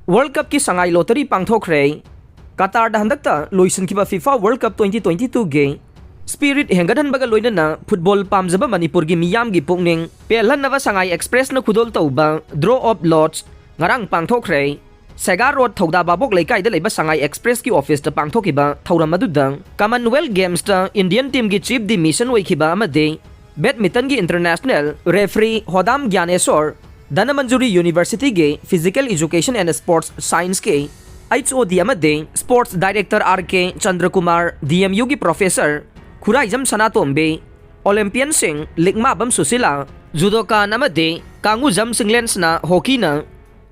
World Cup ki Sangai lottery Pangthokhre Qatar da handakta loisinkiba FIFA World Cup 2022 ge spirit hengadan baga loinana football pamjaba Manipur gi miyam gi pukning pelhan nawa Sangai Express na khudol tauba draw of lots ngarang Pangthokhre Sega Road thauda babok leikai da leiba Sangai Express ki office ta pangthokiba thauram madudang Commonwealth Games ta Indian team gi chief demission oikiba amade badminton gi international referee Hodam Gyaneswar Danamanjuri University ge Physical Education and Sports Science ke HOD amade Sports Director RK Chandrakumar DMU gi Professor Khuraijam Sanatombe Olympian sing Likmabam Susila Judoka namade Kangujam Singlens na hockey na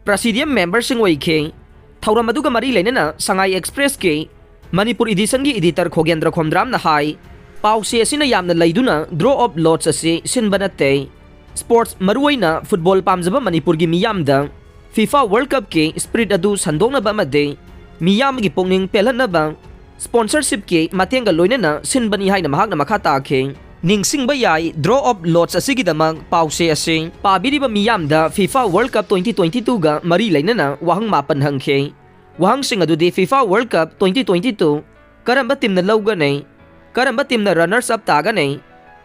Presidium member sing waike thauram aduga mari leinena Sangai Express ke Manipur edition gi editor Khogendra Khomdram na hai pause asina yamna leiduna draw of lots ase sinbanate Sports maruaina football pamjaba Manipur gi miyamda FIFA World Cup ke spirit adu sandongna ba made miyam gi pongning pelhanna ba sponsorship ke matenga loinena sinbani haina mahakna makhata ke ningsingba yai draw of lots asigi damang pause ase pabiriba miyamda FIFA World Cup 2022 ga mari leinena wahang mapan hangke wahang sing adu de FIFA World Cup 2022 karamba team na lawga nei karamba team na runners up taga nei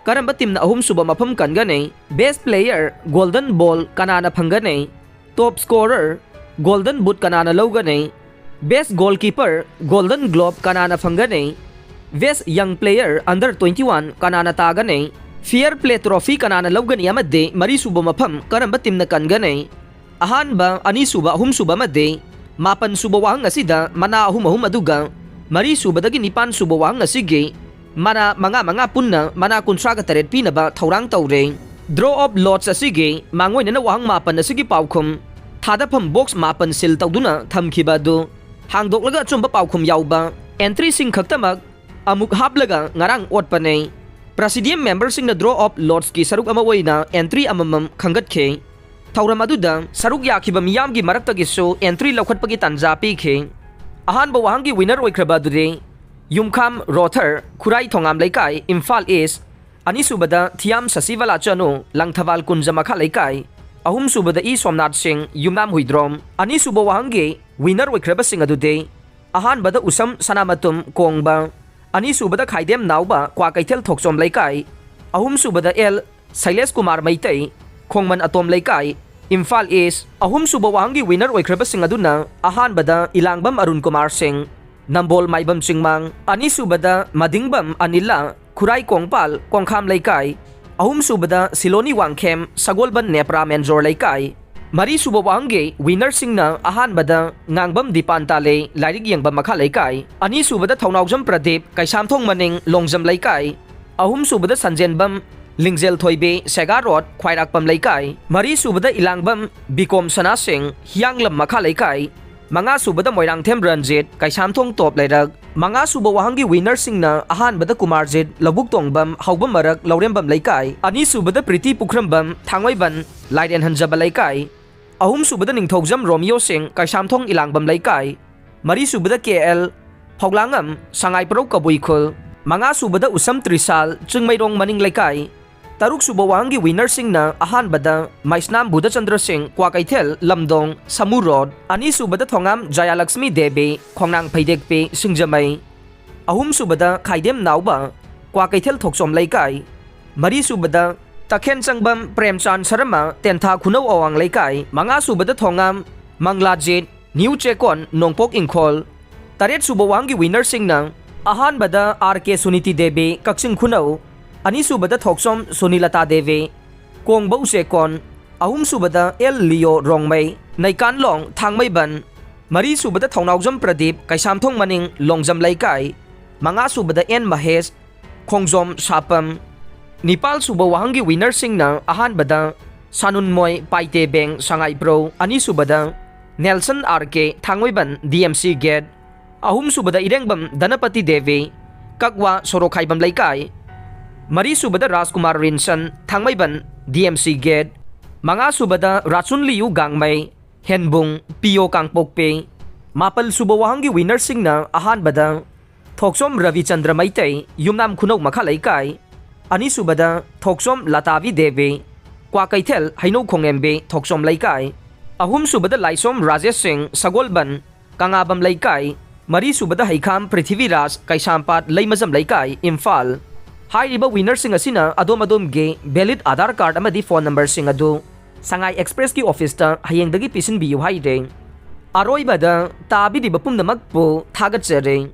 karamba team na ahum suba mafam kanga nei best player golden ball kanana phanga nei top scorer golden boot kanana lawga nei best goalkeeper golden glove kanana phanga nei best young player under 21 kanana taga nei fair play trophy kanana lawga ni amade mari suba mafam karamba team na kanga nei ahan ba ani suba ahum suba made mapan suba wahang asida mana ahum aduga mari suba dagi nipan suba wahang asige mana mga punna mana kontraga taret pinaba thaurang tawre draw of lots asige mangoi na wahang mapan asige paukhum thadapam box mapan sil tawduna thamkhiba do hangdoklaga chumba paukhum yauba entry sing khaktamak amuk haplaga ngarang otpanei presidium member sing na draw of lots ki saruk ama oina entry amamam khangatke thauram aduda saruk yakhiba miyam gi marakta gi so entry lokhatpagi tanja pikhe ahan ba wahang gi winner oikraba dude Yumkham Rother Khurai Thongam Laikai Imphal East Ani subada Thiam Sasiwala Chanu Langthawal Kunjamakha Laikai Ahum subada E Somnath Singh Yumnam Huidrom Ani suba wahange winner oikraba sing adude ahan bada Usam Sanamatum Kongba Ani subada Khaidem Nauba Kwa Kaithel Thoksom Laikai Ahum subada L Sailes Kumar Maitai Khongman Atom Laikai Imphal East Ahum suba wahange winner oikraba sing aduna ahan bada Ilangbam Arun Kumar Singh Nambol Maibam Singmang Ani subada Madingbam Anila Khurai Kongpal Kongkham Laikai Ahum subada Siloni Wangkhem Sagolban Nepra Menjor Laikai Mari suba wangge winner singna ahan bada Ngangbam Dipantale Lairig Yangbam Makha Laikai Ani subada Thaunaujam Pradip Kaisamthong Maning Longjam Laikai Ahum subada Sanjenbam Lingzel Thoibe Sega Road Khwairakpam Laikai Mari subada Ilangbam Bikom Sana Singh Hyanglam Makha Laikai Manga subada Moirangthem Ranjit Kaisamthong Top Lairak Manga suba wahangi winner singna ahan bada Kumarjit Labuk Tongbam Haubam Marak Laurembam Laikai Ani subada Priti Pukhrambam Thangwaiban Laiden Hanjaba Laikai Ahum subada Ningthogjam Romeo Singh Kaisamthong Ilangbam Laikai Mari subada KL Phoglangam Sangai Pro Kabuikhul Manga subada Usam Trisal Chungmairong Maning Laikai Taruk suba wahangi winner singna ahan bada Maisnam Buddha Chandra Singh Kwa Kaithel Lamdong Samu Road Ani subada Thongam Jayalakshmi Devi Khongnang Phaidekpe Singjamai Ahum subada Khaidem Nauba Kwa Kaithel Thoksom Laikai Mari subada Takhen Changbam Premchan Sarama Tentha Khunau Awang Laikai Manga subada Thongam Manglajit New Chekon Nongpok Ingkhol Taret suba wahangi winner singna ahan bada RK Suniti Devi Kaksing Khunau Ani subada Thoksom Sunilata Devi Kongbau Sekon Ahum subada El Leo Rongmei Naikan Long Thangmaiban Mari subada Thaunaujam Pradip Kaisamthong Maning Longjam Laikai Manga subada N Mahesh Khongjom Sapam Nipal suba wahangi winner singna ahan bada Sanun Moy Paite Beng Sangai Pro Ani subada Nelson RK Thangmaiban DMC Gate Ahum subada Irengbam Danapati Devi Kakwa Sorokhaibam Laikai Mari subada Rajkumar Rinsan Thangmaiban DMC Gate Manga subada Rachun Liu Gangmai Henbung Pio Kangpokpe Mapal suba wahangi winner singna ahan bada Thoksom Ravichandra Maitai Yumnam Khunau Makha Laikai Ani subada Thoksom Latavi Devi Kwa Kaithel Haino Khongembe Thoksom Laikai ahumsubada Laisom Rajesh Singh Sagolban Kangabam Laikai Marisubada Haikam Prithviraj Kaisampat Laimazam Laikai Imphal Hairiba winner sing asina adom ge valid Aadhaar card amadi phone number sing adu Sangai Express ki office ta hayengdagi pisin biyu haire Aroibada tabi di bapum namak po thagat jare